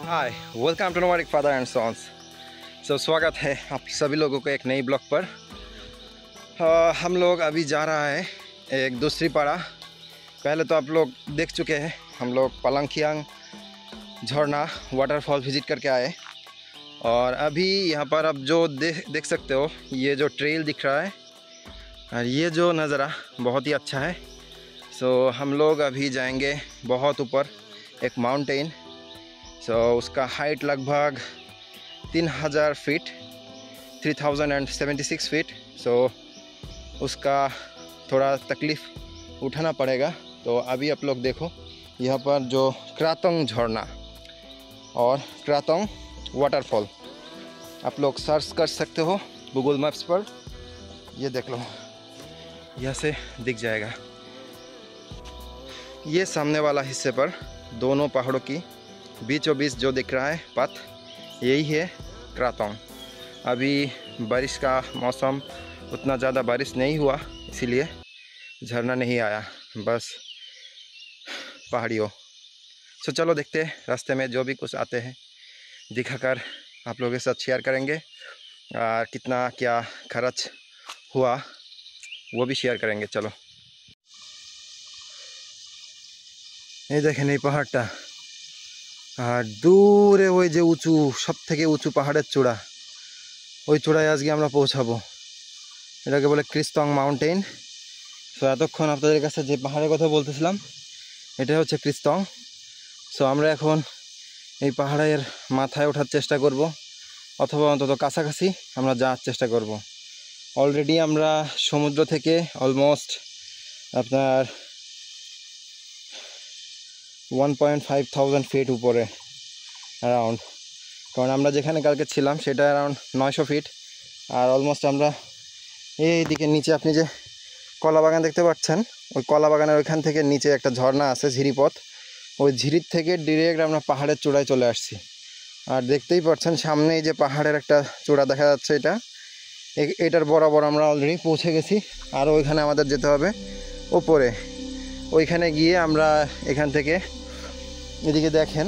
Hi welcome to nomadic father and sons. स्वागत है आप सभी लोगों को एक नई ब्लॉग पर। हम लोग अभी जा रहा है एक दूसरी पाड़ा। पहले तो आप लोग देख चुके हैं, हम लोग पलंगखियांग झरना वाटरफॉल विजिट करके आए। और अभी यहाँ पर आप जो देख सकते हो, ये जो ट्रेल दिख रहा है और ये जो नज़ारा बहुत ही अच्छा है। हम लोग अभी जाएंगे बहुत ऊपर एक माउंटेन। उसका हाइट लगभग 3000 फीट 3076 फीट। उसका थोड़ा तकलीफ़ उठाना पड़ेगा। तो अभी आप लोग देखो, यहाँ पर जो क्रातोंग झरना और क्रातोंग वाटरफॉल आप लोग सर्च कर सकते हो गूगल मैप्स पर। ये देख लो, यहाँ से दिख जाएगा। ये सामने वाला हिस्से पर दोनों पहाड़ों की बीचों बीच जो दिख रहा है पथ, यही है क्रातोंग। अभी बारिश का मौसम, उतना ज़्यादा बारिश नहीं हुआ, इसीलिए झरना नहीं आया, बस पहाड़ियों। चलो देखते हैं, रास्ते में जो भी कुछ आते हैं दिखाकर आप लोगों के साथ शेयर करेंगे। कितना क्या खर्च हुआ वो भी शेयर करेंगे। चलो, ये देखें এই পাহাড়টা, আর দূরে ওই যে উঁচু, সব থেকে উঁচু পাহাড়ের চূড়া, ওই চূড়ায় আজকে আমরা পৌঁছাবো। এটাকে বলে ক্রিস্তং মাউন্টেন। এতক্ষণ আপনাদের কাছে যে পাহাড়ের কথা বলতেছিলাম, এটা হচ্ছে ক্রিস্তং। আমরা এখন এই পাহাড়ের মাথায় ওঠার চেষ্টা করব, অথবা অন্তত কাছাকাছি আমরা যাওয়ার চেষ্টা করব। অলরেডি আমরা সমুদ্র থেকে অলমোস্ট আপনার 1,500 ফিট উপরে অ্যারাউন্ড। কারণ আমরা যেখানে কালকে ছিলাম সেটা অ্যারাউন্ড 900 ফিট। আর অলমোস্ট আমরা এই দিকে নিচে, আপনি যে কলা বাগান দেখতে পাচ্ছেন, ওই কলা বাগানের ওইখান থেকে নিচে একটা ঝর্ণা আছে, ঝিরিপথ। ওই ঝিরির থেকে ডিরেক্ট আমরা পাহাড়ের চূড়ায় চলে আসছি। আর দেখতেই পাচ্ছেন সামনেই যে পাহাড়ের একটা চূড়া দেখা যাচ্ছে, এটার বরাবর আমরা অলরেডি পৌঁছে গেছি। আর ওইখানে আমাদের যেতে হবে ওপরে। ওইখানে গিয়ে আমরা এখান থেকে এদিকে দেখেন,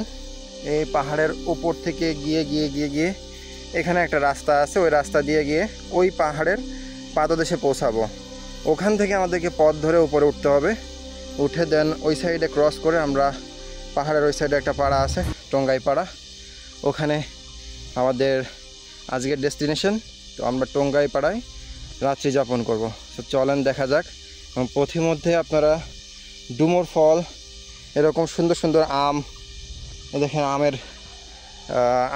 এই পাহাড়ের ওপর থেকে গিয়ে গিয়ে গিয়ে গিয়ে এখানে একটা রাস্তা আছে, ওই রাস্তা দিয়ে গিয়ে ওই পাহাড়ের পাদদেশে পৌঁছাবো। ওখান থেকে আমাদেরকে পথ ধরে উপরে উঠতে হবে। উঠে দেন ওই সাইডে ক্রস করে আমরা পাহাড়ের ওই সাইডে একটা পাড়া আছে, টঙ্গাই পাড়া, ওখানে আমাদের আজকের ডেস্টিনেশন। তো আমরা টঙ্গাই পাড়ায় রাত্রি যাপন করব। চলেন দেখা যাক। এবং পথিমধ্যে আপনারা ডুমুর ফল, এরকম সুন্দর সুন্দর আম, দেখেন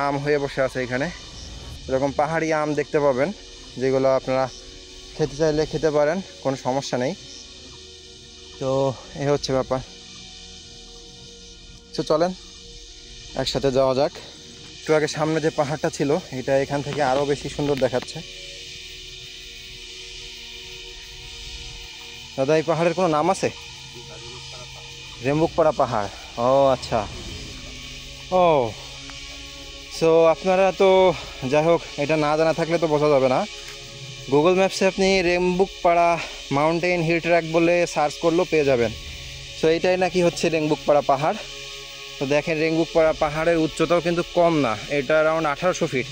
আম হয়ে বসে আছে এখানে। এরকম পাহাড়ি আম দেখতে পাবেন, যেগুলো আপনারা খেতে চাইলে খেতে পারেন, কোনো সমস্যা নেই। তো এই হচ্ছে ব্যাপার। চলেন একসাথে যাওয়া যাক। একটু আগে সামনে যে পাহাড়টা ছিল, এটা এখান থেকে আরও বেশি সুন্দর দেখাচ্ছে। দাদা, এই পাহাড়ের কোনো নাম আছে? রেম্বুকপাড়া পাহাড়। ও আচ্ছা। ও আপনারা তো, যাই হোক, এটা না জানা থাকলে তো বোঝা যাবে না। গুগল ম্যাপসে আপনি রেম্বুকপাড়া মাউন্টেন হিল ট্র্যাক বলে সার্চ করলেও পেয়ে যাবেন। এইটাই নাকি হচ্ছে রেম্বুকপাড়া পাহাড়। তো দেখেন, রেম্বুকপাড়া পাহাড়ের উচ্চতাও কিন্তু কম না, এটা অ্যারাউন্ড 1800 ফিট।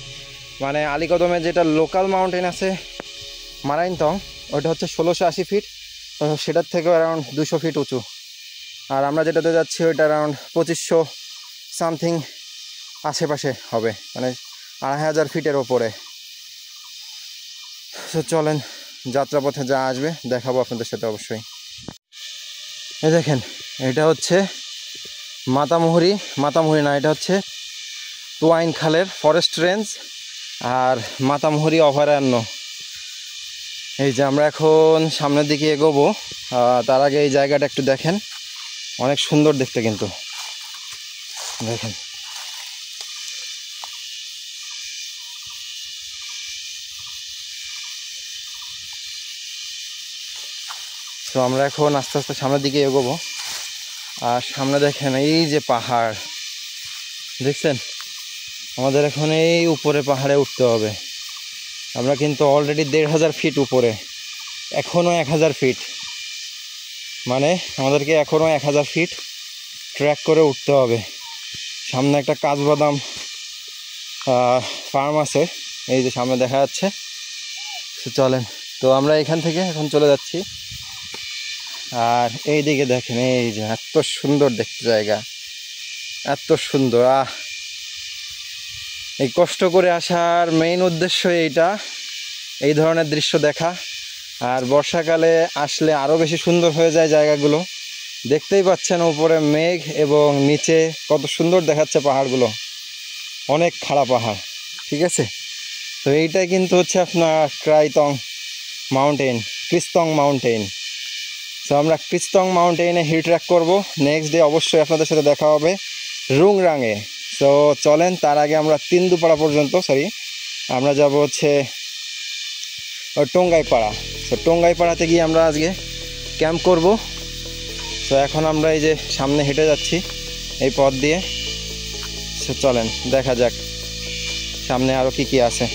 মানে আলীকদমে যেটা লোকাল মাউন্টেন আছে মারাইনতং, ওইটা হচ্ছে 1680 ফিট, সেটার থেকেও অ্যারাউন্ড 200 ফিট উঁচু। আর আমরা যেটাতে যাচ্ছি ওইটা অ্যারাউন্ড 2500 সামথিং আশেপাশে হবে, মানে 2500 ফিটের ওপরে। চলেন, যাত্রাপথে যা আসবে দেখাবো আপনাদের সাথে অবশ্যই। এই দেখেন, এটা হচ্ছে মাতামুহুরি না, এটা হচ্ছে তোয়াইন খালের ফরেস্ট রেঞ্জ আর মাতামুহুরি অভয়ারণ্য। এই যে আমরা এখন সামনের দিকে এগোবো। তার আগে এই জায়গাটা একটু দেখেন, অনেক সুন্দর দেখতে কিন্তু। দেখেন, তো আমরা এখন আস্তে আস্তে সামনের দিকে এগোবো। আর সামনে দেখেন এই যে পাহাড় দেখছেন, আমাদের এখন এই উপরে পাহাড়ে উঠতে হবে। আমরা কিন্তু অলরেডি 1500 ফিট উপরে, এখনও 1000 ফিট, মানে আমাদেরকে এখনও 1000 ফিট ট্র্যাক করে উঠতে হবে। সামনে একটা কাজবাদাম ফার্ম আছে, এই যে সামনে দেখা যাচ্ছে। তো চলেন, তো আমরা এখান থেকে এখন চলে যাচ্ছি। আর এই দিকে দেখেন, এই যে এত সুন্দর দেখতে জায়গা, এত সুন্দর। এই কষ্ট করে আসার মেইন উদ্দেশ্য এইটা, এই ধরনের দৃশ্য দেখা। আর বর্ষাকালে আসলে আরও বেশি সুন্দর হয়ে যায় জায়গাগুলো। দেখতেই পাচ্ছেন উপরে মেঘ এবং নিচে কত সুন্দর দেখাচ্ছে পাহাড়গুলো, অনেক খাড়া পাহাড়, ঠিক আছে। তো এইটাই কিন্তু হচ্ছে আপনার ক্রিস্তং মাউন্টেন। তো আমরা ক্রিস্তং মাউন্টেনে হিল ট্র্যাক করবো। নেক্সট ডে অবশ্যই আপনাদের সাথে দেখা হবে রুংরাঙে। তো চলেন, তার আগে আমরা তিনদুপাড়া পর্যন্ত আমরা যাব হচ্ছে টঙ্গাইপাড়া। তো টঙ্গাইপাড়াতে গিয়ে আমরা আজকে ক্যাম্প করব। তো এখন আমরা এই যে সামনে হেঁটে যাচ্ছি এই পথ দিয়ে। তো চলেন দেখা যাক সামনে আরও কি আছে।